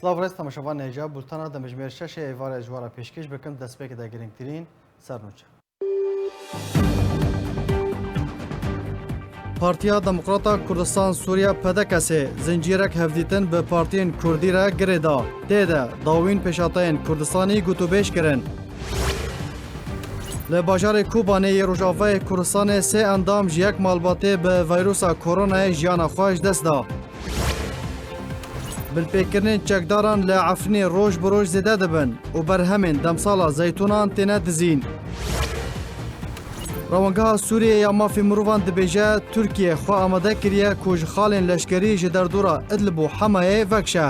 سلااو ڕێز تەماشەوان هێژا بولتانە دەمەژمێر شەشێ ئێوارە ژوارە پێشکەش بکەم دەستپێکدا گرنگترین سەرنوچە. پارتیا دموکراتا کوردستان سووریا پەدەکەسێ زنجیرەک هەفدیتن بە پارتیên کوردی re girêda têde dawîn pêşatayên Kurdistanê gotûbêj kirin. Li bajarê Kobanê yê Rojavayê Kurdistanê sê endam ji yek malbatê bi vîrusa koronayê jiyana xwe ji dest da. Bilpêkirinin çekdaran li Efrînê roj bi roj zêde dibin û berhemên demsala zeytûnan têne dizîn. Rawangeha Sûriyê ya mafê mirovan dibêje Tirkiye xwe amade kiriye ku ji xalên leşkerî ji derdora Idlib û Hemayê vekşe.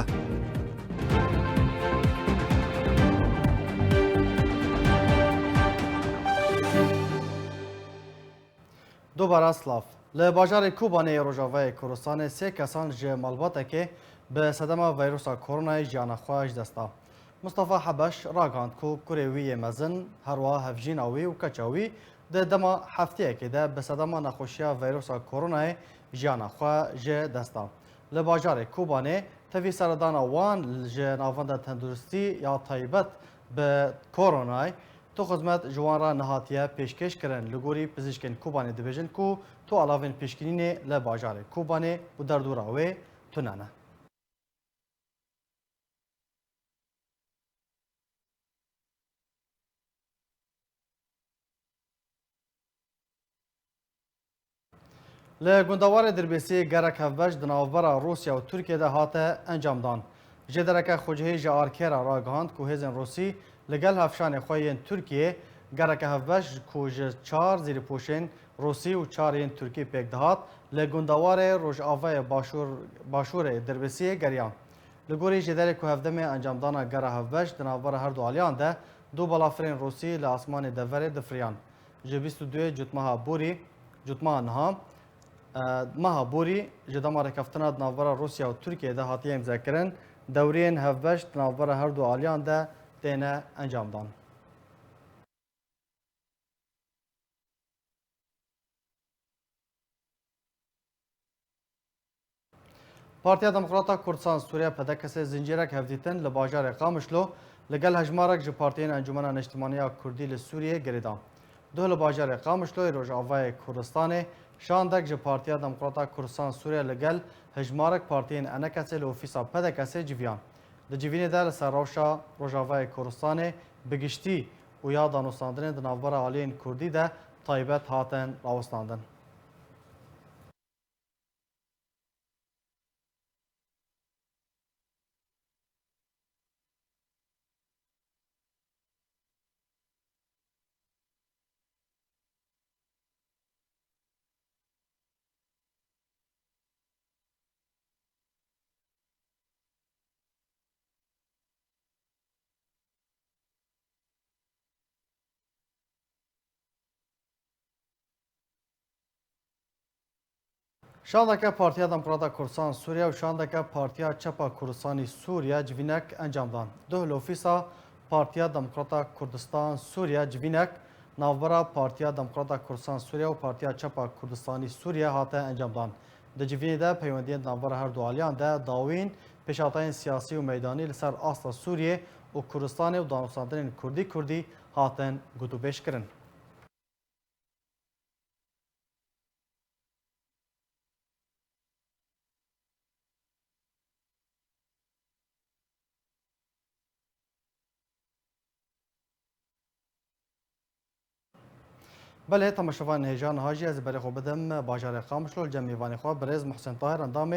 Dubara slav. Li bajarê Kobanê yê Rojavayê Kurdistanê sê kesan ji malbatekê bi sedema vîrusa koronayê jiyana xwe ji dest da. Mustafa Hebeş ragand ku kurê wî yê mezin herwa hevjîna wî û keça wî di dema hefteyekê de bi sedema nexweşiya vîrusa koronayê jiyana xwe ji dest da. Li bajarê Kobanê tevî seredana wan ji navenda tenduristî ya taybet bi koronayê تو خدمت جوان را نهاتیه پیشکش کردن لگوری پزشکین کوبانی دبیجن کو تو علاوه پیشکینی ل باجاره کوبانی و در دوراوی تنانه. ل گندوار دربیسی گرک هفبش دناوبرا روسیا و ترکیه ده هاته انجام دان. جدرک خوجهی جارکر راگاند که هزن روسی لگل هفشان خوین ترکیه گرک هفبش کوج چار زیر پوشین روسی و چارین ترکی پیک دهات لگندوار روش آوای باشور دربسی گریان. لگوری جدرک که هفدم انجام دانا گر هفبش دناوبرا هر دو آلیان ده دو بلافرین روسی لاسمان دوره دفریان. جبیست دوی جتمها بوری جتمها نها مها بوری جدما رکفتنا دناوبرا روسیا و ترکیه ده هاتی امضا کردن دورین هفبش دناوبرا هر دو آلیان ده تینه انجام دان. پارتیا دموکراتا کوردستان سووریا پدکسê zincîrek hevdîtin li bajarê Qamişlo li gel hejmarek ji partiyên Encûmena Niştimaniya Kurdî li Sûriyê girêdan. Duh li bajarê Qamişloyê Rojavayê Kurdistanê şandek ji Partiya Demokrata Kurdistan Sûriya li gel hejmarek partiyên Enekesê li ofîsa Pedekesê civiyan. Di civînê de li ser rewşa Rojavayê Kurdistanê bi giştî û ya danûstandinê di navbera aliyên Kurdî de taybet hatin rawestandin. شاندکه پارتیا دموکراتا کوردستان سووریا و شاندکه پارتیا چپا کوردستانی سووریا جوینک انجام دان. دو لوفیسا پارتیا دموکراتا کوردستان سووریا جوینک ناوبرا پارتیا دموکراتا کوردستان سووریا و پارتیا چپا کوردستانی سووریا هاته انجام دان. د جوینی ده پیوندین ناوبرا هر دو آلیان ده داوین پیشاتین سیاسی و میدانی لسر آستا سوریه و کوردستان و دانوستاندن کردی هاتن گوتوبیش کرن. بله تماشاوان هیجان هاجی از برای خوب بدم باجار قامشلو جمعیوانی خواب برز محسن طاهر اندام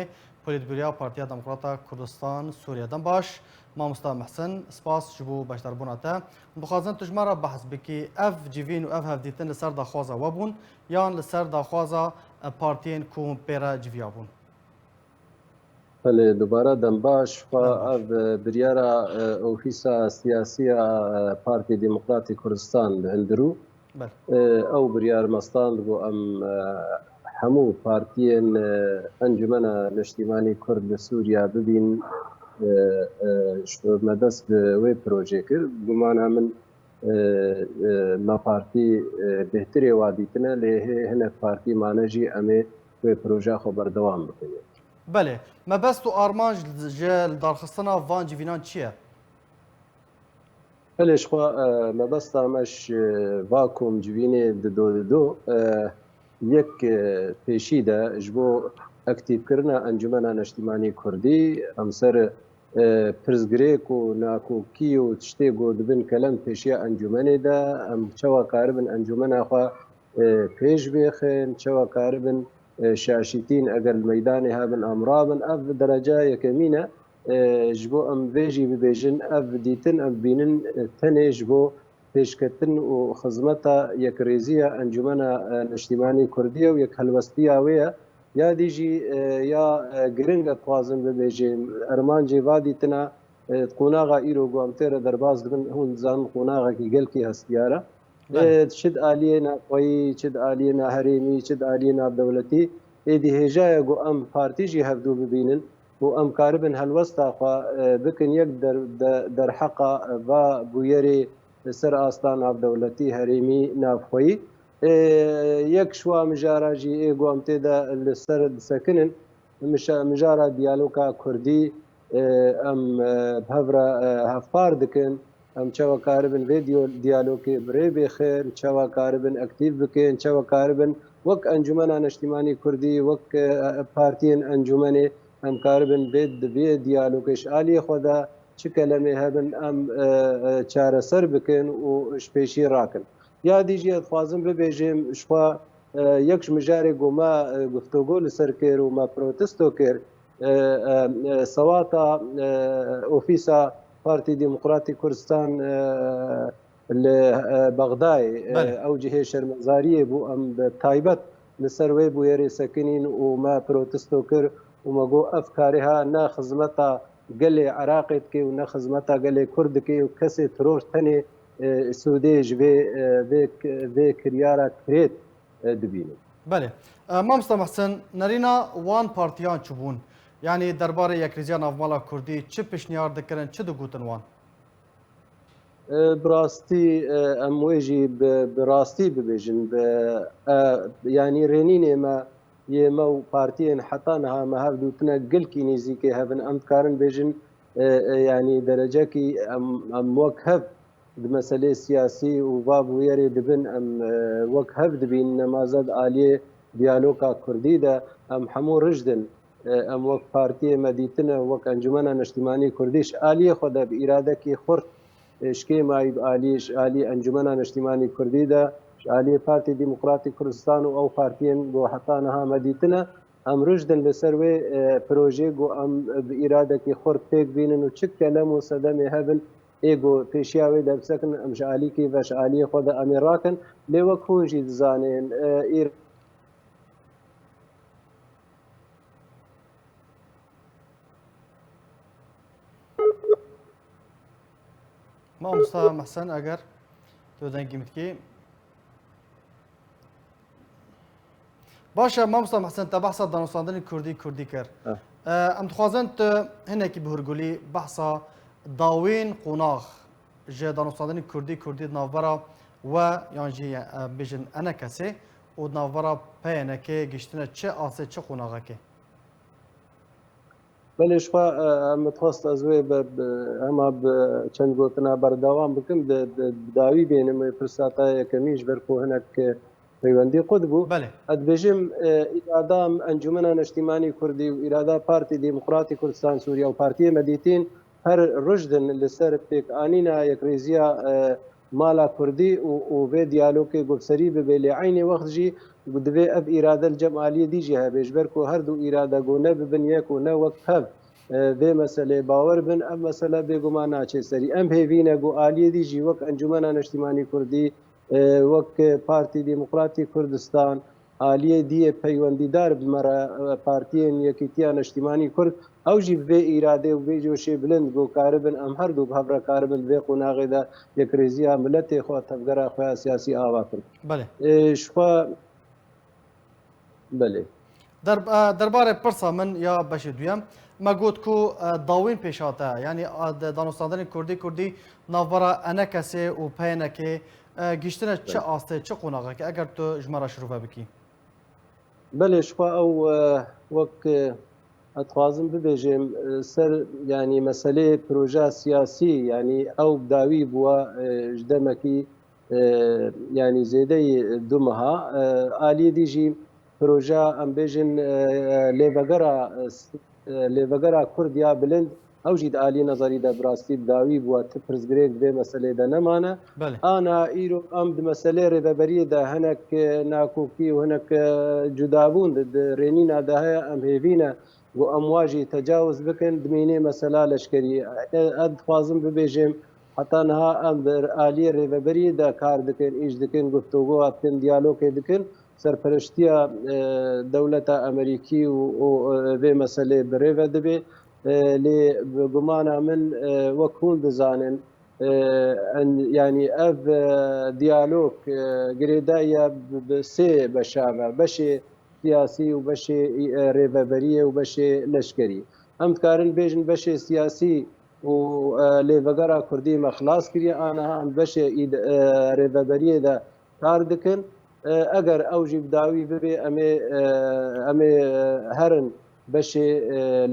پولیتبوریا پارتیا دموکراتا کردستان سوریه دم باش مامستا محسن سپاس جبو باشتر بوناته بخوازن تجمع بحث بکی اف جیوین و اف هفدیتن لسر داخوازا وبون یان لسر داخوازا پارتین کوم پیرا جویابون. بله دوباره دنباش و بریارا اوفیسا سیاسی پارتی دموکراتی کردستان بهندرو او بریار مستان بو ام همو پارتیین انجمن نشتیمانی کرد لسوریا ببین مدست وی پروژه کرد گمانه من ما پارتی بهتری وادیتنه لیه هنه پارتی مانجی امی وی پروژه خو بردوام بکنه. بله ما بس تو آرمانج جل دارخستنا وان جیوینان چیه؟ بلش خو ما بس تامش واکوم جوینه دو یک پیشی ده جبو اکتیب کرنا انجمن اجتماعی کردی امسر پرزگریک و ناکوکی و تشتی گودبن کلم پیشی انجمن ده ام چوا کاربن انجمن آخوا پیش بیخن چوا کاربن شاشتین اگر میدان هابن امرابن اف درجه یکمینه جبو ام ویجی ببیجن اف دیتن ام بینن تنه جبو پیشکتن و خدمتا یک ریزی انجمن اجتماعی کردی و یک هلوستی آویه یا دیجی یا گرنگ خوازن ببیجیم ارمان جوادی تنا قناغا ایرو گوامتر درباز دبن هون زان قناغا کی گل کی هستیاره چد آلیه ناقوی چد آلیه نهریمی چد آلیه نابدولتی ایدی هجای گو ام پارتی جی هفدو ببینن و ام کاربن هلوستا خوا بکن یک در حقا و بویری سر آستان نابدولتی هریمی نافخویی یک شوا مجارا جی ایگو ام تیدا لسر سکنن مجارا دیالوگا کردی ام بهورا هفپار دکن ام چوا کاربن ویدیو دیالوگی بری بخیر چوا کاربن اکتیو بکن چوا کاربن وک انجمن اجتماعی کردی وک پارتین انجمن ام کاربن بید دیالوگش آلی خدا چه کلمه هبن ام چاره سر بکن و شپیشی راکن یا دیجی خوازم ببیجیم شوا یکش مجاری گوما گفتگو لسر کر و ما پروتستو کر سواتا اوفیسا پارتی ديمقراطي كردستان لبغداي او جهه شرمزاريه بو ام تايبت لسروي بو يري ساكنين وما بروتستو كر وما جو افكارها نا خدمتا قال عراقت كي ونا خدمتا قال كرد كي وكسي ترور ثاني سوديج في كريارا كريت دبينو بله ما مستر محسن نرینا وان پارتیان چوبون یعنی درباره یک ریزیان افمالا کردی چه پیشنهاد دکرن چه دو گوتن وان براستی امواجی براستی ببیجن یعنی رنین ما یما و پارتین حتی نه ما هف دوتنا گل کی نیزی که هفن امکارن بیجن یعنی درجه کی ام وکهف مسئله سیاسی و باب ویری دبن ام وکهف دبین نمازد عالیه دیالوگا کردی ده ام حمو رجدن ام وک پارتی مدیتنا وک انجمن اجتماعی کردیش عالیه خدا به اراده کی خورد اشکی مایب عالیش عالی انجمن اجتماعی کردی ده عالی پارتی ديمقراطي كردستان او پارتين گو حتى نها مديتنا ام رجدن لسروي پروژه گو ام باراده کی خورد تک بینن و چک کلم و صدم هبن ایگو پیشیاوی در سکن ام عالی کی وش عالی خود امراکن لو کونجی زانین ما مستر محسن اگر تو دنگی متکی باشه ما مستر محسن تا بحثا دانستاندن کردی کر ام تخوازن تو هنکی بهرگولی بحثا داوین قناغ جه دانستاندن کردی ناورا و یانجی بیجن انا کسی و ناورا پینه که گشتنه چه آسه چه قناغه که بله شما متخصص از وی اما چند گوتنا بردوام بکم داوی بینم فرصتا کمیش برکو هنک پیوندی خود بو بله ادبجم اراده انجمن اجتماعی کردی و اراده پارتی ديمقراطي کردستان سوریا و پارتی مدیتین هر رشدن لسر پیک آنینا یک ریزیا مالا کردی و به دیالوگ گفتری به عین وقت جی بدوی اب اراده الجماعیه دی جهه بجبر کو هر دو اراده گونه ببن یک و نه وقت هب به مسئله باور بن ام مسئله بگمان ناچه سری ام هیوینه گو عالیه دی جی وک انجمن اجتماعی کردی وک پارتی ديمقراطي کردستان عالیه دی پیوندیدار بمره پارتیین یکیتیان اجتماعی کرد او جی به اراده و به جوشی بلند گو کاربن ام هر دو بهبر کاربن به قناغه ده یک ریزیا ملت خو تفگره خو سیاسی آوا کرد بله شخوا بله درباره پرسا من یا بشه دویم ما گوت کو داوین پیشاته یعنی دانستاندن کردی ناورا انا کسی و پینه که گشتنه چه آسته چه قناغه که اگر تو جمعه شروع بکی بله شخوا او وک اتخوازم ببێژێم سەر ینی مەسلەی پرۆژە سیاسی ینی ئەو داوی بووە دەمەکی ینی زێدەی دومەها ئالی دیژی پرۆژە ئەم بێژن لێڤەگەرا کوردیا بلند ئەو ژید ئالی نەزەریدا براستی داوی بووە پرزگرێک بێ مەسلەیدا نەمانە ئانا ئیرۆ ئەم مەسلەی ڕێبەبەریەدا هەنێک ناکۆکی و هەنێک جودابوون ڕێنینادا هەیە ئەم هێڤینە بۆ ئەمواژی تەجاوز بکەن دمێنێ مەسەلا لەشکری ئەدخوازم ببێژێم حتانها ئەم ئالیە ڕێبەبەریدا کار دکن ئیش دکن گفتوگۆ هاتکن دیالۆکێ دکن سەرپەرشتیە دەولەتە ئەمریکی و vê meselê birêve dibe lê gumana min wek hûn dizanın yanî ev diyalog girêdaya bi sê beşa ve beşê siyasî û beşê rêveberiyê û beşê leşkerî em dikarin bêjin beşê siyasî û lêvegera Kurdî me xilas kiriye aniha em beşê rêveberiyê de kar dikin eger ew jî dawî bibe em ê herin beşê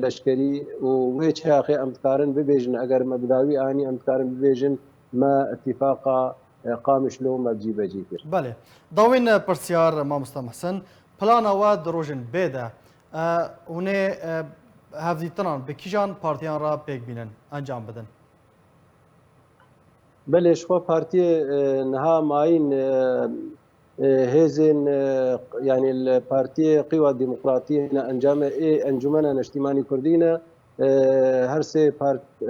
leşkerî û wê çaxê em dikarin bibêjin eger me bidawî anî em dikarin bibêjin me itîfaqa qamişlo me cîbecî kir. Belê dawîn pirsiyar Mamosta Mihsin plana we di rojên bê de hûnê hevdîtinan bi kîjan partiyan ra pêk bînin encam bidin. Belê ji xwe partiyê niha mayîn hêzên yanî partiyê Qîwa Demokratî ne encamê Encumena Neştîmanî Kurdî ne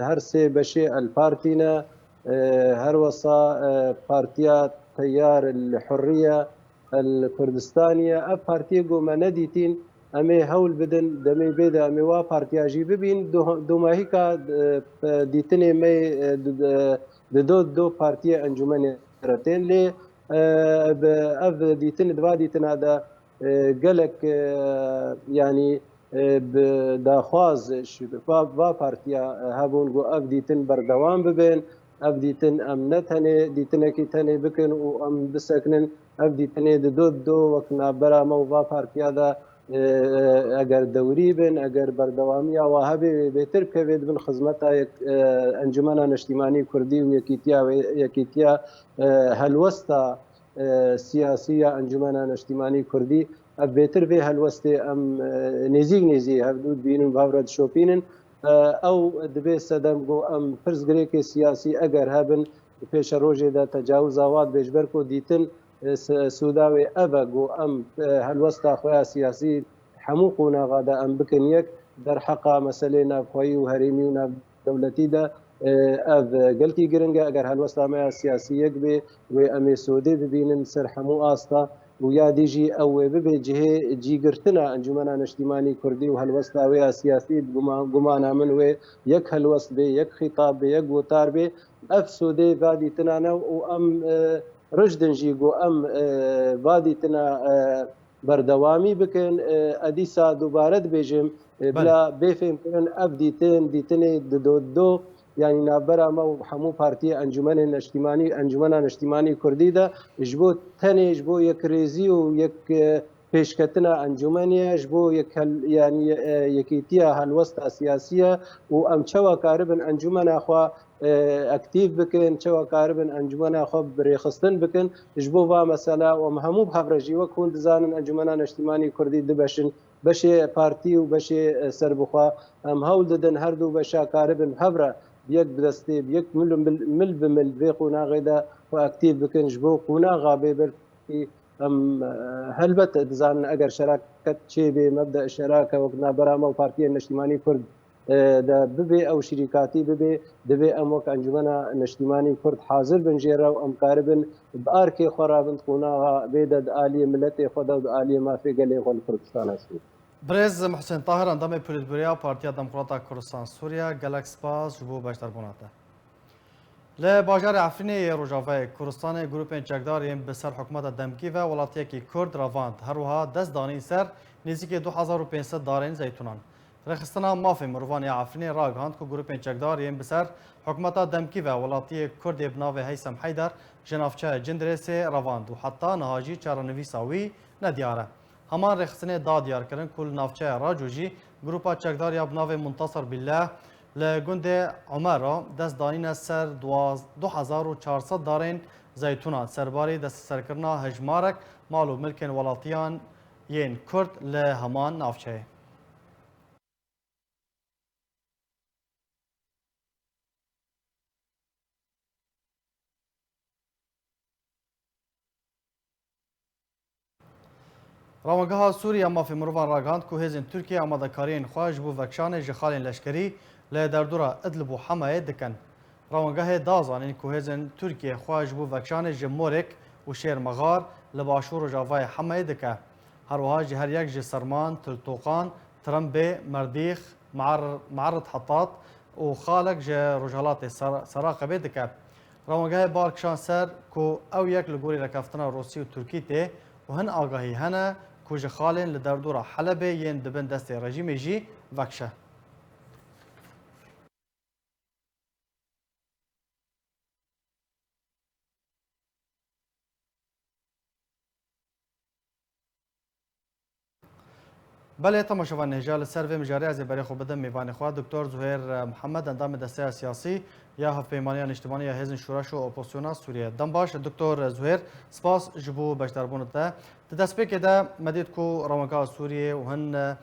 her sê beşê el partî ne her wesa partiya Teyyar el Hurriye el Kurdistanî ev partiyê got me nedîtîn em ê hewl bidin demê bê de em ê wa partiya jî bibîn domahîka dîtinê me di do partiya Encûmenê Retên lê ev dîtin dva dîtina de gelek yanî bi daxwaz va partiya hebûn got ev dîtin berdewam bibin ev dîtin em ne tenê dîtinekî tenê bikin û em bisekinin ev dîtinê di do wek navbera me û va partiya de eger dewrî bin eger berdewamiya wa hebe bêtir pevê dibin xizmeta Encumena Neştîmanî Kurdî û yekîtiya helwesta siyasiya Encumena Neştîmanî Kurdî ev bêtir vê helwestê em nêzîk hevdû dibînin vavre dişopînin ew dibe sedem got em pirsgirêkê siyasî eger hebin pêşa rojê de tecawuza wat bêjber ku dîtin Sûda wê ev e got em helwesta xwe ya siyasî hemû qonaxa de em bikin yek derheqa meselê navxweyî û herêmî û navdewletî de ev gelkî giring e eger helwesta me ya siyasî yek bê wê em ê sodê bibînin ser hemû asta û ya dî jî ew wê bibe cihê cîgirtina Encumena Neştîmanî Kurdî û helwesta wê ya siyasî gumana min wê yek helwest bê yek xîtab bê yek gotar bê ev sodê vadîtina ne û em رشدن جی گو ام وادیتنا بردوامی بکن ادیسا دوباره دبیجم بلا بفهم کنن اف دیتنی دو یعنی نابرا ما همو پارتی انجمن نشتیمانی کردی ده جبو تنی جبو یک ریزی و یک پیشکتنا انجمنیه جبو یک یعنی یکیتیا هلوست سیاسیه و ام چوا کاربن انجمن اخوا اکتیو بکن چوا کاربن انجمن خو برخصتن بکن جبو و مثلا و همو بهرجی و کون دزانن انجمن اجتماعی کردی دبشن بشه پارتی و بشه سربخوا ام هول ددن هر دو بشا کاربن هبره یک بدستی یک مل بمل به قناغه و اکتیو بکن جبو قناغه به ام هلبت دزانن اگر شراکت چی به مبدا شراکه و نابرامه و پارتی اجتماعی کرد ده ببێ ئەو شریکاتی ببێ دەبێ ئەم وەک ئەنجومەنە نەشتیمانی کورد حاضر بن ژێرە و ئەم کاربن بارکێ خۆرابن قوناغا بێدە ئالیە ملەتێ خۆدا و ئالیە مافێ گەلێ خۆل کوردستان هەستی برێز محسن تاهر ئەندامێ پولتبورییا پارتیا دموکراتا کوردستان سووریا gelek spas ji bo beşdarbûna te li bajarê Efrînê Rojavayê Kurdistanê grûpên çekdarên bi ser hikûmeta demkî ve welatiyekî Kurd revand her wiha dest danîn ser nêzîkî 2500 darên zeytûnan Rexistina mafê mirovan ya Efrînê ragihand ku grûpên çekdarên bi ser hikûmeta demkî ve welatiyê Kurdê bi navê Heysem Heydar ji navçeya Cindirêsê revand û heta niha jî çarenivîsa wî nediyar e. Heman rexistinê da diyarkirin ku li navçeya Racû jî گروپا چکداریا بناو منتصر بالله لگند عمره دست دانین سر 2400 دارین زیتونا سرباری دست سرکرنا هجمارک مالو ملکن ولاتیان ین کرد لهمان نافچه. روانگاه سوریه مافی مروان راگاند که هزین ترکیه آماده کارین خواهش بو وکشان جخالین لشکری لدردورا ادلب و حمایه دکن. روانگاه دازانین که هزین ترکیه خواهش بو وکشان جمورک و شیر مغار لباشور و جاوای حمایه دکه. هروها جهر یک جسرمان تلتوقان ترمبه مردیخ معرض حطات و خالق رجالات سراقبه دکه. روانگاه بارکشان سر که او یک لگوری لکفتنا روسی و ترکی ته و هن آگاهی هنه کوج خالن لدردورا حلبه ین دبن دست رژیم جی وکشه. بله تماشاوان نهجال سر و مجاری از برای خوب بدم میوان خواهد دکتر زهیر محمد اندام دسته سیاسی یا هفپیمانیان اجتماعی یا حزب شورش و اپوزیسیون سوریه. دم باش دکتر زهیر سپاس جبو بشداربونته. دست به که ده مدید کو روانگاه سوریه و هن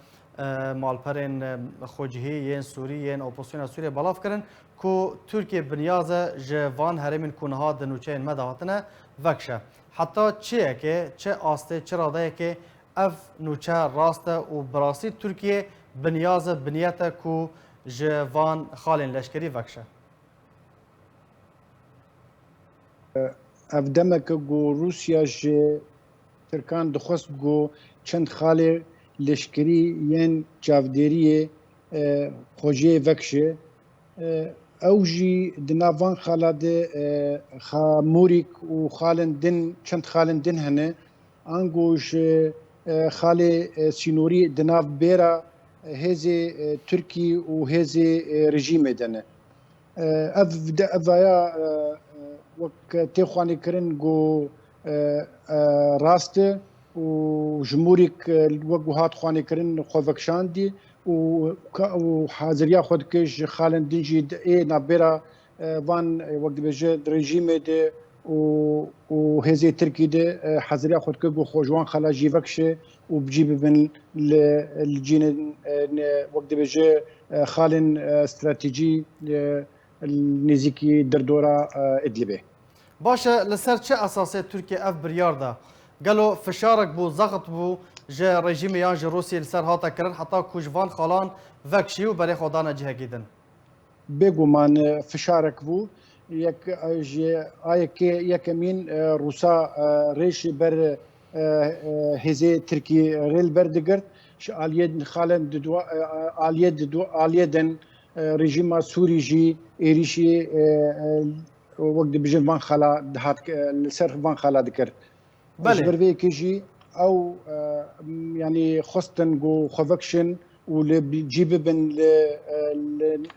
مالپرین خوجهی ین سوریه ین اپوزیسیون سوریه بلاف کردن کو ترکیه بنیاز جوان هرمین کنها دنوچه مدهاتنه وکشه. حتی چه آسته چه راده که اف نوچه راسته و براسی ترکیه بنیاز بنیته کو جوان خالین لشکری وکشه. اف دمک گو روسیا جه ترکان دخواست گو چند خاله لشکری ین جاودیری خوجه وکشه او جی دناوان خالاده خاموریک و خالن دن چند خالن دن هنه انگوش خاله سینوری دناف بیرا هزی ترکی و هزی رژیم دنه اف دعوایا وک تخوانی کرن گو راست و جمهوریک وگو هات خوانی کرن خوفکشاندی و حاضریا خود کش خالن دنجی ای نبرا وان وقت بجه رژیم ده و هزي تركي ده حزريا خود كو خوجوان خلا جيفكشه وبجيب من الجين وقت بجي خالن استراتيجي نزيكي دردورا ادلبه باشه لسر چه اساسه تركيا اف برياردا قالوا فشارك بو ضغط بو جا رژیم یان جا روسیه لسر هاتا کرن حتی کوجوان خالان وکشی و برای خودانا جهه گیدن بگو من فشارك بو یک مين روسا ريش بر هزي تركي غير بردقر آليد خالن ددو آليدن رژیم سوری جي إيريشي وقت بجن وان خلا دهات لسر وان خلا ذكر بله بربي كيجي او يعني خستن جو خوفكشن واللي بيجيب بن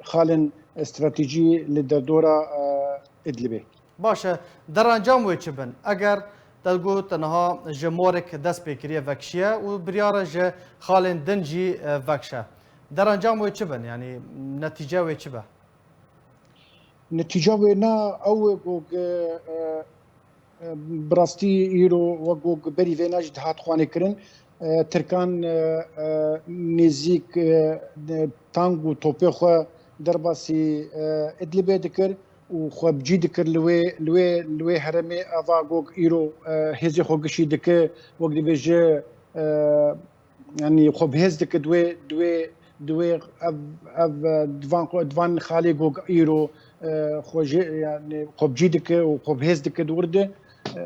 خالن استراتيجي للدورة ادلبه باشه در انجام وی چه بن اگر تلگو تنها جمورک دست بکریه وکشیه و بریار جه خالن دنجی وکشه در انجام وی چه بن یعنی نتیجه وی چه به نتیجه وی نا او گوگ براستی ایرو و گوگ بری وی ناج دهات خوانه کرن ترکان نزیک تانگ و توپه خو درباسی ادلبه دکر و خو بجی دکر لوی هرمه اوا گوگ ایرو هزی خو گشی دکر وقت بجه يعني خب هزدك دوي دوان خالي جوج ايرو خوجي يعني خب جيدك وخب هزدك دورده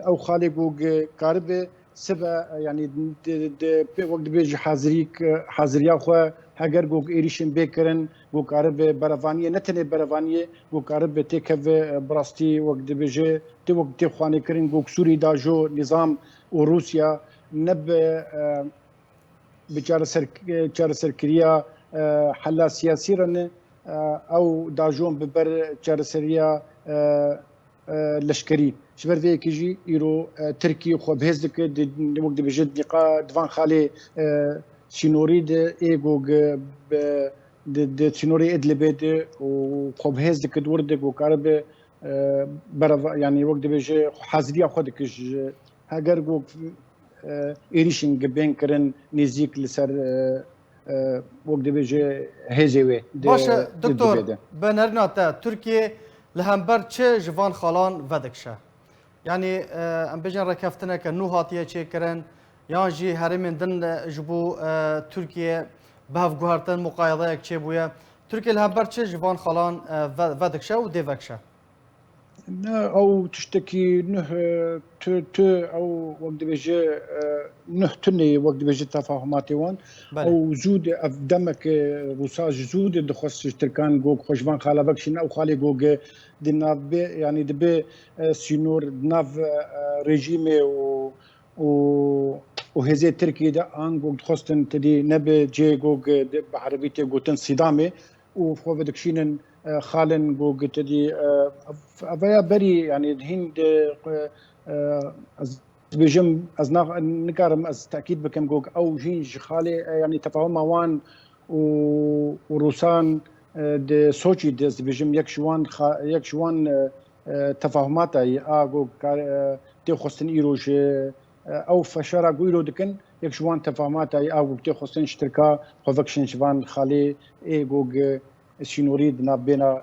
او خالي جوج كارب سبا يعني وقت بيجي حاضريا خو هاجر جوج ايريشن بيكرن جوج كارب برافانيه نتني برافانيه جوج كارب تكف براستي وقت بيجي تي وقت خواني كرين جوج سوري داجو نظام وروسيا نب بچار سرکریا حلا سیاسی رن او داجون ببر چار سریا لشکری شبر ذي كيجي يرو تركي خو بهزك وقت بجد نقا دوان خالي سينوري د ايجوج د سينوري ادلبيد وخب هز كدور دك وكارب برا يعني وقت بيجي حاضريا خدك هاجر جو ايريشن جبين كرن نزيك لسر وقت بيجي هزوي باشه دکتور بنرنا تا ترکیه لهمبر چه جوان خالان ودکشه یعنی ام بجن رکفتنه که نو هاتیه چه کرن یا جی هرمین دن جبو ترکیه بهف گوهرتن مقایضه یک چه بویه ترکیه لهمبر چه جوان خالان ودکشه و دیوکشه او تشتكي نه ت او وقت بيجي نه تني وقت بيجي تفاهماتي وان او زود افدمك روساج زود دخص اشتركان جوج خوشبان خالبك شنا او خالي جوج ديناف يعني دبي سينور دناف ريجيمي وهذه تركيا ده ان جوج خصتن تدي نبي جي جوج بعربيتي جوتن صدامي وفو بدك شينن خالن جوج تدي افيا بري يعني الحين بيجم از نكارم از تاكيد بكم جوج او جينج خالي يعني تفاهم وان وروسان د سوچي د بيجم يك شوان تفاهمات اي جوج تي خصن ايروج او فشارا جويرو دكن يك شوان تفاهمات اي جوج تي خصن اشتركا فوكشن شوان خالي اي جوج سينوريد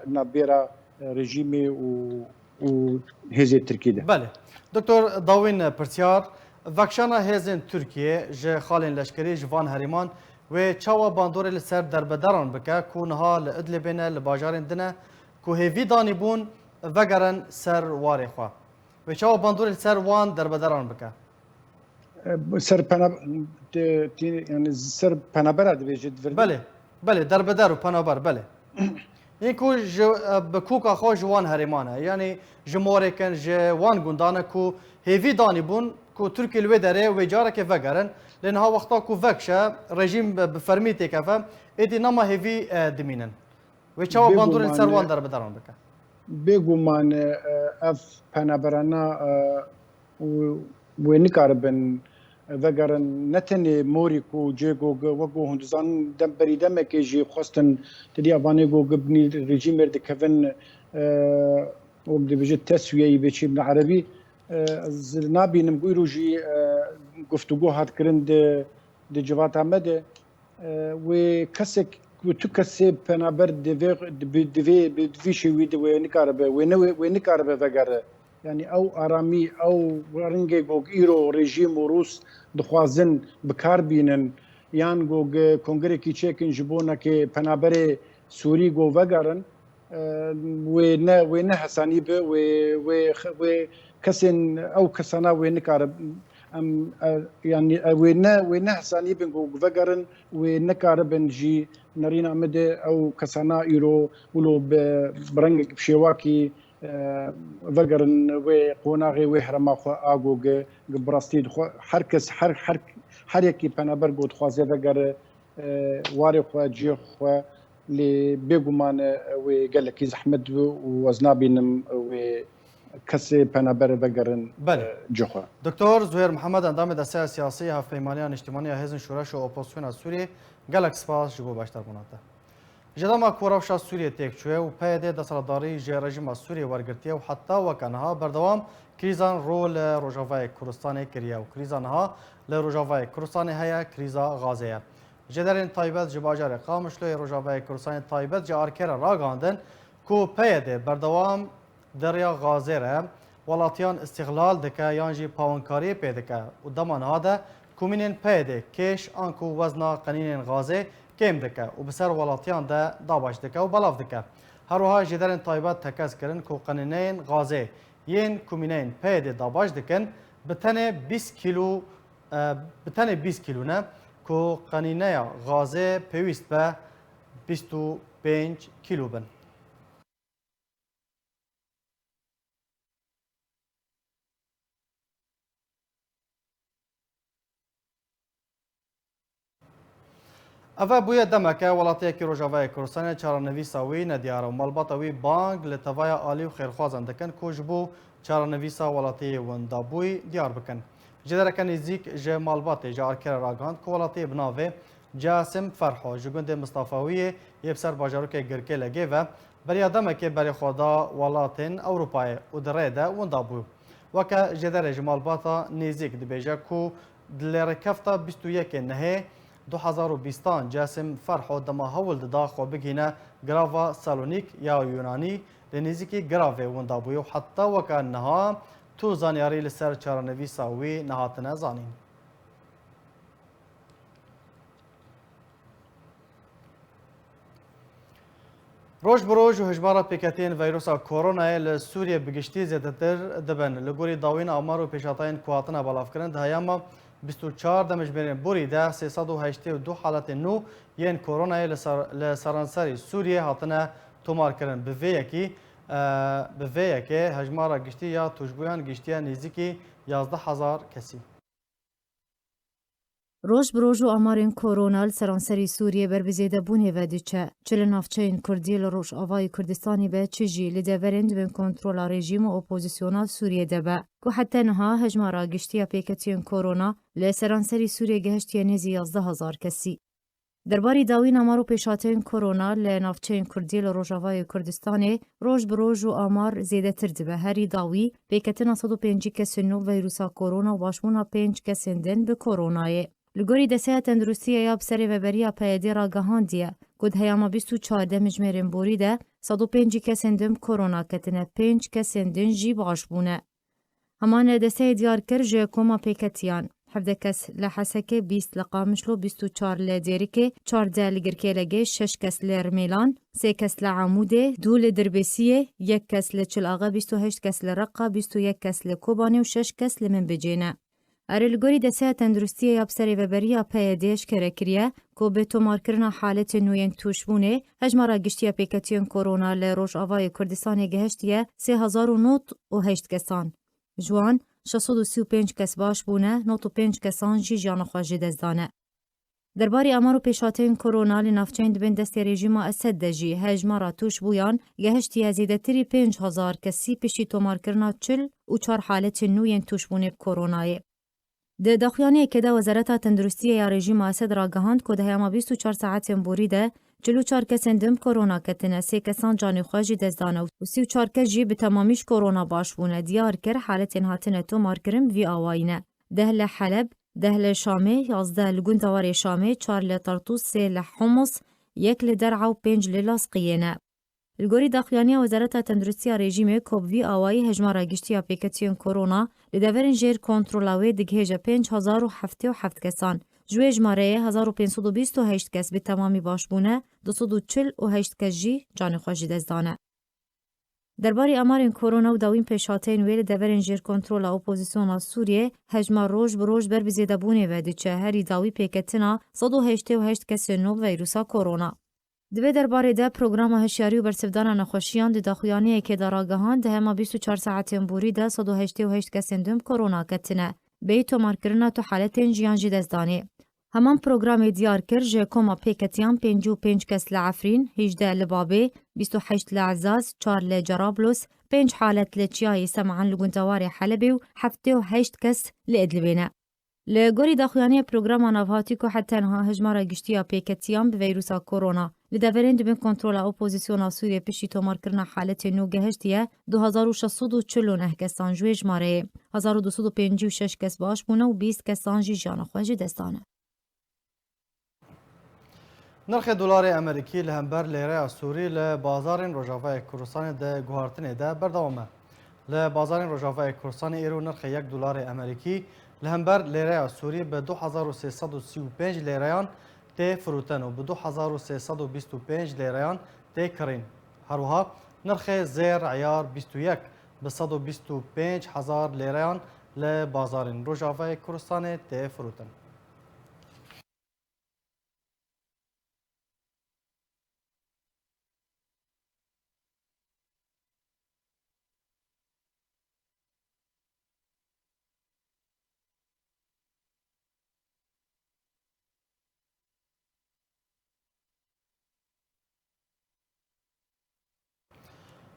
نابيرا رژیمی و هزی ترکیه ده. بله. دکتر داوین پرسیار وکشانا هزین ترکیه ج خالین لشکری جوان هریمان و چاوا باندور لسر دربدران بکه کونها لادلبینه لباجارین دنه که هیوی دانی بون وگرن سر واری خوا و چاوا باندور لسر وان دربدران بکه. یعنی سر پنابرا دویجید ورد. بله دربدر و پنابر بله. این کو بکوکا خو جوان هریمانه یعنی جمهوری کن جوان گندانه کو هیوی دانی بون کو ترکی لوی داره و جاره که وگرن لانها وقتا کو وکشه رژیم بفرمیتی کفه ایدی نما هیوی دمینن و چاوا باندور سروان در بدران بکه بگو من اف پنابرانا و نکاربن وگرن نتنی موریکو جیگو وگو هندزان دم بریدم که جی خواستن تدی آوانه گو گبنی رژیم مرد کفن وقتی بجد تسویه بچی من عربی نابینم گویرو جی گفتگو هات کرن د جوات آمده و کسک و تو کسی پنابر دوی شوید و نکاربه وگره يعني او ارامي او رنگي گوگ ايرو رژيم روس دخوازن بكاربينن يان گوگ كونغري كي چيكن جبونا كي پنابري سوري گو وگرن و نه حساني به و كسن او كسنا و نكارب ام يعني و نه حساني بن گو وگرن و نكاربن جي نرينا مده او كسنا ايرو ولو برنگ بشيواكي وگرن و قوناغی و حرما خو آگوگ براستید خو هر کس هر یکی پنابر گود خوازه وگر واری خو جی خو لی بگومان و گلکی زحمت و ازنابینم و کسی پنابر وگرن جی خو دکتر زهیر محمد اندام دسته سیاسی هفپیمانیان اجتماعی حزب شورش و اپوزیسیون سوریه گلک سپاس جگو باشتر بوناته جدام کوراوشا سوریه تکچوه و پیاده دستارداری جه رژیم سوریه ورگرتیه و حتی وکنها بردوام کریزان رو لروجاوای کردستان کریه و کریزان ها لروجاوای کردستان هیا کریزا غازیه جدرین تایبت جباجار قامش لوی روجاوای کردستان تایبت جه آرکر راگاندن کو پیاده بردوام دریا غازیره ولاتیان استقلال دکه یانجی پاونکاری پیدکه و دمان ها ده کومینین پیاده کش آنکو وزنا قنینین غازی کم دکه و بسر ولاتیان ده داباش دکه و بلاف دکه هروها جدرن تایبت تکز کرن کو قنینین غازه ین کومینین پید داباش دکن بتنه 20 کیلو نه کو قنینه غازه پیوست به 25 کیلو بن اوه بویه دمکه ولاتی که روجاوای کردستان چارنویسا وی ندیاره و مالباتا وی بانگ لطوای آلی و خیرخوازن دکن کجبو چارنویسا ولاتی وندابوی دیار بکن. جدرکن نزدیک جه مالباتی جه آرکر راگاند که ولاتی بناوه جاسم فرحو جگند مصطفاوی یبسر باجاروک گرکه لگه و بریادمه که بری خدا ولاتین اروپای و دره ده وندابو وکا جدر جمال باتا نیزیک دبیجه کو دلرکفتا 21 نهه 2020 جاسم فرحو دما هول دا خو بگینه گراوا سالونیک یا یونانی لنزیکی گراوه وندابوی و حتی وکا نها تو زانیاری لسر چارنوی ساوی نهاتنه زانین. روز بروز و هجمارا پیکتین ویروسا کرونا لسوریه بگشتی زیادتر دبن لگوری داوین آمار و پیشاتین کواتنا بالاف کرند هیاما 24 دمجبرین بوری ده 382 حالت نو ین کرونا لسرانسری سوریه هاتنه تومار کرن به ویکی هجمارا گشتی یا توجبویان گشتی نزدیکی 11,000 کسی. روز بروز و آمارین کرونا سرانسری سوریه بر بزیده بونه و دیچه چل نافچین کردی لروش آوای کردستانی به چجی لدورند بین کنترل رژیم و اپوزیسیونال سوریه دبه که حتی نها هجمارا گشتی پیکتین کرونا لسرانسری سوریه گهشتی نزی 11,000 کسی. درباری داوین آمارو پیشاتین کرونا لنافچین کردی لروش آوای کردستانی روز بروز و آمار زیده تر دبه هری داوی پیکتین 105 کسی نو ویروسا کرونا و باشمونا 5 کسی دن به کرونای. لگوری دسته تندرستی یا بسری و بریا پیادی را گهاندیه گود هیاما 24 دمجمرین بوری ده 105 کسندم کرونا کتنه 5 کسندن جی باش بونه. همان دسته دیار کر جه کوما پیکتیان 17 کس لحسکه 20 لقامشلو 24 لدیریکه 14 لگرکه لگه 6 کس لرمیلان 3 کس لعموده 2 لدربسیه 1 کس لچلاغه 28 کس لرقه 21 کس لکوبانه و 6 کس لمن بجینه. ارلگوری دسته تندرستی یا بسری و بریا پیادیش کرکریه که به تومار کرنا حالت نوین توشبونه هجمارا گشتی پیکتین کرونا لروش آوای کردستان گهشتیه 3,008 کسان. جوان 635 کس باش بونه 95 کسان جی جان خواجی دزدانه. درباری امارو پیشاتین کرونا لنافچین دبن دست رژیم اسد دجی هجمارا توشبویان گهشتیه زیده تری 5,000 کسی پیشی تومار کرنا 40 و 4 حالت نوین توشبونه کرونای. ده داخیانی که ده وزارت تندرستی یا رژیم اسد را گهاند که ده هما 24 ساعت بوریده 44 کسان دم کرونا کتنه 3 کسان جانی خواجی دزدانه و 34 کس جی به تمامیش کرونا باش بونه دیار کر حالت هاتنه تو مارکرم وی آواینه ده لحلب ده لشامه 11 لگوندوار شامه 4 لطرطوس 3 لحمص 1 لدرعا و 5 للاصقینه. الگوری داخلیانی وزارت تندرستی رژیم کوب وی آوایی هجمارا گشتی اپلیکاسیون کرونا لدورن جیر کنترلاوی دگهجه 5,077 کسان جوی جماره 1,528 کس به تمامی باش بونه 248 کس جی جان خوشی دزدانه. درباری امارین کرونا و داوین پیشاتین ویل دورن جیر کنترل اپوزیسیون سوریه هجمار روز بروز بر بزیده بونه و دیچه هری داوی پیکتنا 188 کس نو ویروسا کرونا. دوی درباره ده پروگرام هشیاری و برسفدان نخوشیان ده داخویانی که داراگهان ده هما 24 ساعت بوری ده 188 کسین دم کرونا کتنه. به تومار کرنا تو حالتین جیان جی دزدانی. همان پروگرام دیار کر جه کما پیکتیان 55 کس لعفرین، 18 لبابه، 28 لعزاز، 4 لجرابلس، 5 حالت لچیای سمعان لگوندوار حلبی و 78 کس لادلبینه. لگوری داخویانی پروگرام نوهاتی که حتی انها هجمارا گشتیا پیکتیان به ویروسا کرونا لدورین دبین کنترل اپوزیسیون سوریه پیشی تومار کرنا حالت نو گهشتیه 2,649 کسان جوی جماره 1,256 کس باش بونه و 20 کسان جی جان خواجی دستانه. نرخ دلار امریکی لهمبر لیره سوری لبازار روجاوای کردستان ده گوهارتنه ده بردوامه. لبازار روجاوای کردستان ایرو نرخ یک دلار امریکی لهمبر لیره سوری به 2,335 لیریان تی فروتن و به 2,325 لیریان تی کرین. هروها نرخ زیر عیار 21 به 125,000 لیریان لبازار روجاوای کردستان تی فروتن.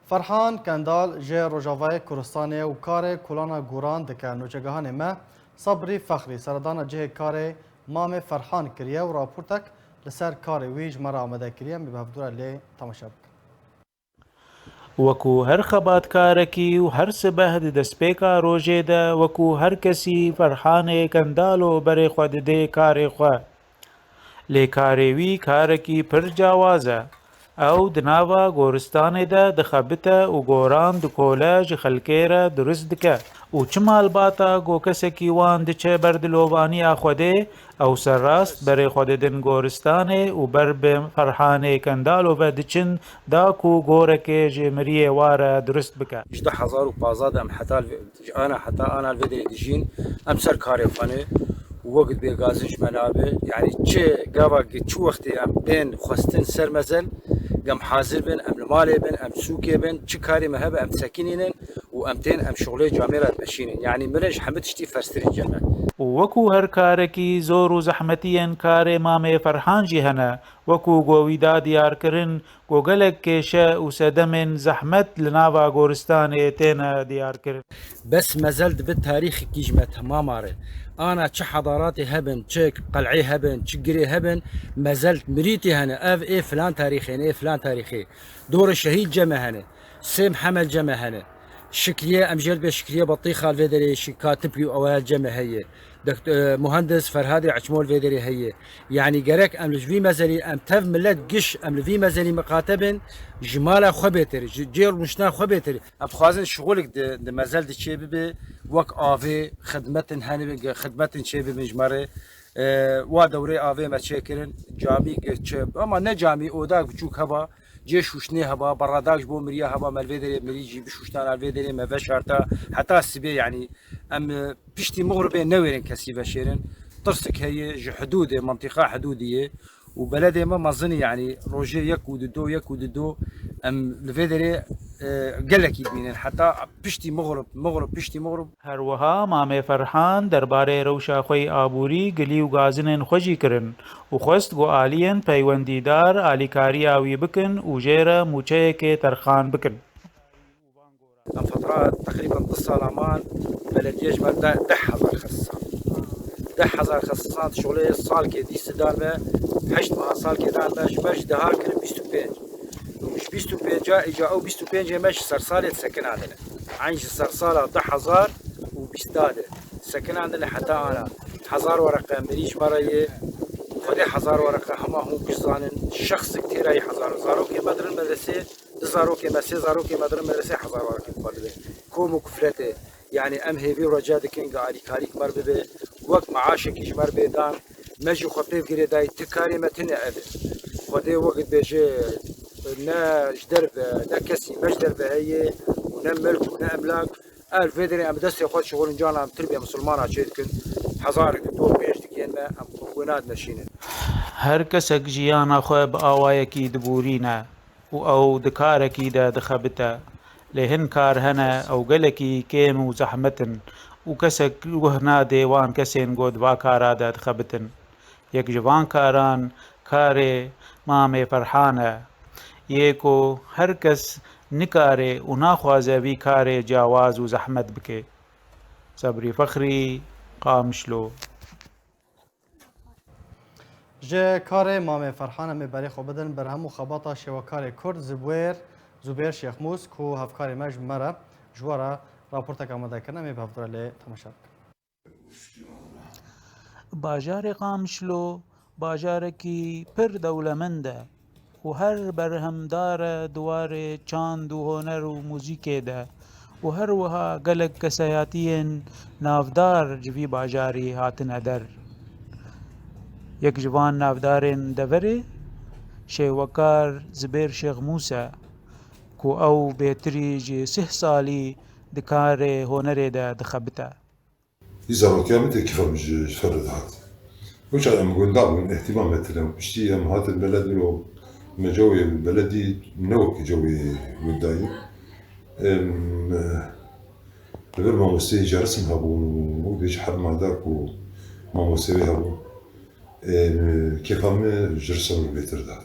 فرحان کندال جه روجاوای کردستان و کار کلانا گوران دکه نوچگهان ما صبری فخری سردان جه کار مام فرحان کریه و راپورتک لسر کار ویج مرا آمده کریه می بهفدوره لی تماشا بک. وەکو هەر خەباتکارێکی و هەر سبەه دەستپێکا ڕۆژێدا وەکو هەر کەسی فەرحانێ کەنداڵ و بەرێ خوا دەدێ کارێ خوا لێ کارێوی کارێکی پر جیاوازە ئەو دناوە گۆرستانێدا دەخەبتە و گۆران دکۆلە ji خەلکێرە دروست دکە و چ مالباتە گۆ کەسێکی وان دچێ بەر دلۆڤانییا خودێ ئەو سەرڕاست بەرێ خوا دەدن گۆرستانێ و بەر بێ فەرحانێ کەنداڵۆڤە دچن داک و گۆرەکێ ji مریێ وارە دروست بکە 10015 ام حتى انا الفيديو ديجين ام سر كاري فاني وقت بيغازج منابه يعني تشي قابا تشو وقتي ام بين خستن سر مزل قام حاضر بن ام المالي بن ام سوكي بن تشي كاري مهبه ام ساكنين وامتين ام شغلي جاميرات ماشيين يعني مرج حمد شتي فرستري الجامعه وەکو هەر کارێکی زۆر و زەحمەتیەن کارێ مامێ فەرحانجی هەنە وەکو گۆویدا دیارکردن گۆگەلێک کێشە و سەدەمێن زەحمەت لە ناوا گۆرستانێ تێنە دیارکردن بس مازال دبت تاريخ كيجمة تمام عارف انا تش حضاراتي هبن تش قلعي هبن تش قري هبن ما زلت مريتي هنا اف ايه فلان تاريخي ايه فلان تاريخي دور الشهيد جمع هنا سيم حمل جمع هنا شكريه امجل بشكريه بطيخه الفيدري شي كاتب اوال جمع هي مهندس فرهادي عشمول فيدري هي يعني جرك ام في مزالي ام تف ملت قش ام في مزالي مقاتبن جماله خبيتري جير مشنا خبيتري افخازن شغلك د مازال د شي بي وك افي خدمتن هاني خدمتن شي بي مجمره وا دوري افي ما شكرن جامي اما نه جامي اودا بچوك هوا جيش وشني هبا براداش بو مريا هبا مالفيدري مريجي بشوشتان الفيدري ما فشارتا حتى السبي يعني ام بشتي مغربي نويرن كسي بشيرن طرسك هي حدود منطقه حدوديه وبلدي ما مظني يعني روجي يكود دو ام الفيدري قال لك يدمين حتى بشتي مغرب بشتي مغرب هەروەها مامێ فەرحان دەربارەی ڕەوشا خۆی ئابووری گلی و گازنێن خۆشی کردن و خۆست گۆ ئالیەن پەیوەندیدار ئالیکاری ئاوی بکن و ژێرە موچەیەکێ تەرخان بکن ام فترات تقريبا 10 سالامان بلديش بدا 10,000 خصاص 10,000 خصاصات شغلي الصال كي دي سدالمه 8 صال كي دالمه باش دهار كن 25 مش 25 جا او 25 ماشي صرصالة سكن عندنا عايش صرصالة 10,000 وبيستاده سكن عندنا حتى انا 1000 ورقه مريش مريه خدي 1000 ورقه هما هم بيزانن شخص كثير اي 1000 زاروكي مدرن مدرسه زاروكي مسي زاروكي مدرن مدرسه 1000 ورقه فاضله كوم كفرته يعني ام هيبي رجاد كينغ علي كاريك مربه وقت معاشك يجمر بيدان مجي خطيب كري داي تكاري متن ابي خدي وقت بيجي نا جدرب نا كسي مجدرب هي ونا ملك ونا املاك الفيدري ام دستي خد شغل جانا ام تربيه مسلمانه شيدكن 1000 دور بيشتكين ما ام كونات نشينه هەر کەسێک ژیانە خۆی بە ئاوایەکی دبورینە و ئەو دکارێکی دا دەخەبتە لێ هەن کار هەنە ئەو گەلێکی کێم و زەحمەتن و کەسێک وهنا دێوان کەسێن گۆ دوا کارادا دخەبتن یەک ژڤان کاران کارێ مامێ فەرحانە یەک و هەر کەس نکارێ و ناخوازەوی کارێ جیاواز و زەحمەت بکێ سەبری فەخری قامشلۆ جه کار مام فرحان می بری خو بدن بر همو خباتا شوکار کرد زبیر شیخ موس کو هفکار مج مره جوارا راپورت آماده کنه می بهفدر لی تماشا باژارێ قامشلۆ باژارێکی پر دەوڵەمەندە و هەر بەرهەمدارە دوارێ چاند و هۆنەر و موزیکێدا و هەروەها گەلک کەسایەتیên ناودار جوی باژاری هاتنە دەر یەک جوان ناودارên دەڤەرێ شێوەکار زبێر شێخ موسە کو ئەو بێتری جێ 30 ساڵی دکارێ هۆنەرێدا دخەبتە يزاروا كيف مش فرد هات وش أنا بقول دعم اهتمام مثلا بشتي هم هات البلد له مجوي البلدي منوك جوي وداي غير ما مستوي جرسم هبون وبيج حد ما دارك وما مستوي هبون كيف هم جرسم البيتر دات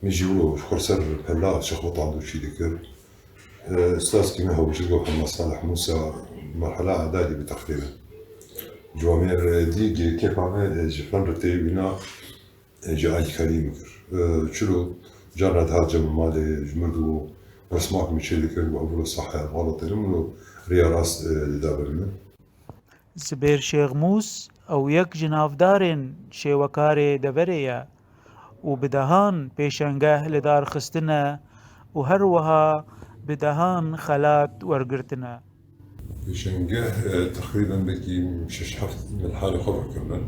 ميجيولو خرسر بلا شخبط عنده شي ذكر استاذ كيما هو بيجيبو محمد صالح موسى مرحلة إعدادي تقريبا جوامير دي كيف عمل جفران رتي بنا جاي كريم كر شلو جرد هذا مالي جمدو رسمات مشي ذكر وأقول صح غلط لمنو ريا راس دابرنا زبير شيغموس أو يك جنافدارن شيوكاري دبريا وبدهان بيشنگه لدار خستنا وهروها بدهان خلات ورقرتنا بيشنگه تقريبا بكي مشش حفت من الحالة خبر كمان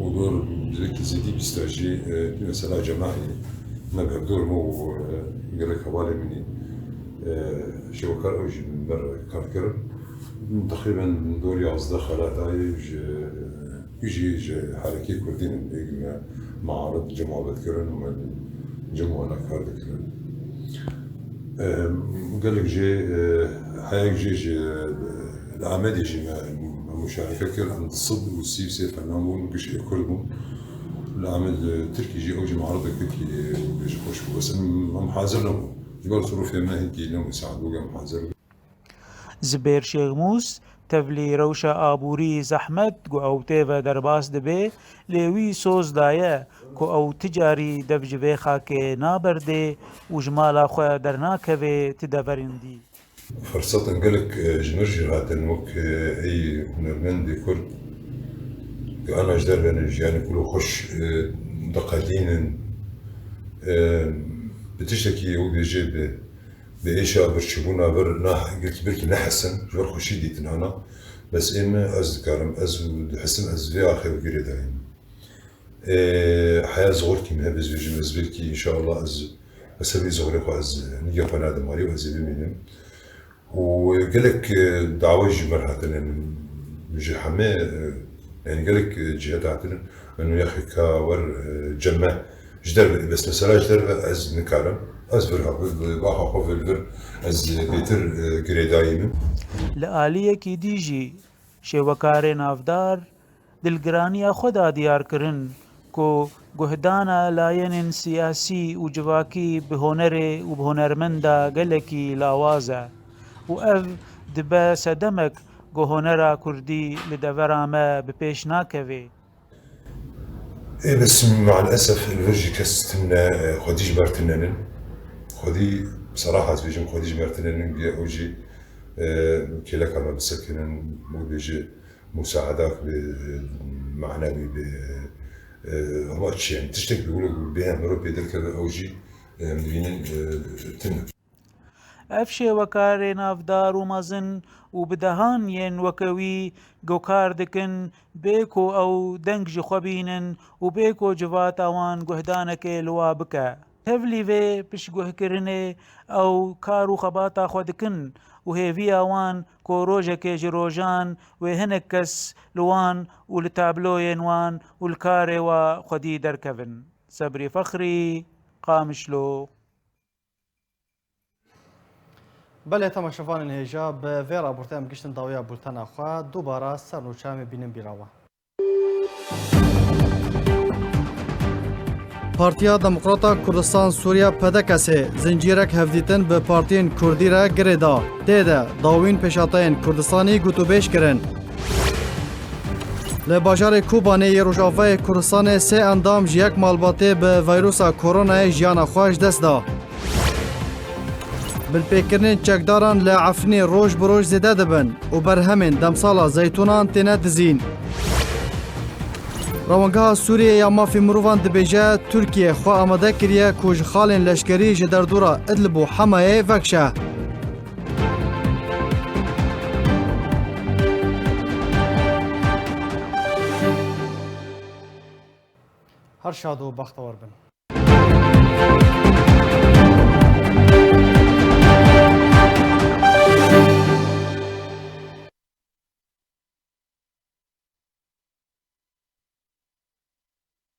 ودور بذلك زيدي بيستاجي مثلا جماعي نبهب دور مو قالك حوالي مني شوكار أوجي من برا كاركر تقريبا دوري أصدق خلاتاي يجي حركي كردين معارض جمعة بذكرن ومن جمعة نكار ذكرن قال لك جي حياك جي العمل يجي مشاركة كل عند الصد والسيف سيف النامون كش كلهم العمل تركي جي أوجي معارض كي بيجي خوش بس هم حاضر لهم جبال ظروف ما هيك لهم يساعدوا هم حاضر زبير شيغموس تبلي روشا آبوري زحمت قو أو تيفا درباس دبي لوي سوز دايا كو أو تجاري دبجبي خاكي نابردي وجمالا خويا درناكبي تدبرندي فرصة قالك جمرجي هاتن وك أي هنرمندي كرد أنا أجدر بين يعني كله خش دقادين بتشتكي وبيجي بإيشا برشبونا قلت بركي نحسن جبر خشي ديتن هنا بس إما أز كارم أز حسن أز في آخر وقري دايم حياة زغوركي مها بزوجي مزبلكي إن شاء الله أز أسبي زغوري خو أز نيجا فنادم ماري وأز بمينم وقالك دعوة مرحلة بيجي حماه يعني قالك جهات عتنا إنه يا أخي كاور جمع جدر بس مثلا جدر أز نكارم از باخا خوف الفر از بيتر قريدايم لآلية كي ديجي شوكاري نافدار دلگرانيا خدا ديار كرن كو گهدانا لاين سياسي وجواكي بهنري وبهنرمندا قلكي لاوازا وأف دبا سدمك گهنرا كردي لدورامه بپیش ناكوي ايه بس مع الاسف الفرجي كستمنا خديج مرتنن خدي بصراحة زوجين خديج مرتنن بيا اوجي كلا كما بسكنن مو بيجي مساعدات معنوي ب هما تشين تشتك بيقولوا بها مروبي دلك اوجي مدينين تنه افشي وكاري نافدار ومازن وبدهان ين وكوي گوكار دكن بيكو او دنگ خوبينن وبيكو جوات اوان گهدانك لوا بكا تفلي في بش گه كرنه او كارو خباتا خودكن وهي اوان كوروجك جروجان وهنكس لوان ولتابلو ينوان والكاري وخدي دركفن صبري فخري قامشلو بله تماشاوان الهجا به ویرا برتم گشتن داویا بولتنا خوا دوباره سرنوچام بینم بیراوه. پارتیا دموکراتا کردستان سوریا پدکسه زنجیرک هفدیتن به پارتین کردی را گردا دیده داوین پیشاتین کردستانی گوتوبیش کرن. لباجار کوبانه یروشافه کردستان سه اندام جیک مالباته به ویروسا کرونا جیانا خواهش دست دا. بالپیکرین چکداران لعفنی روش بروش زده دبن و برهمین دمسالا زیتونان تینه دزین. روانگاه سوریه یا مافی مروان دبیجه ترکیه خواه آماده کریه کج خالین لشکری جدردورا ادلب و حمایه وکشه. هر شاد و بختور بن.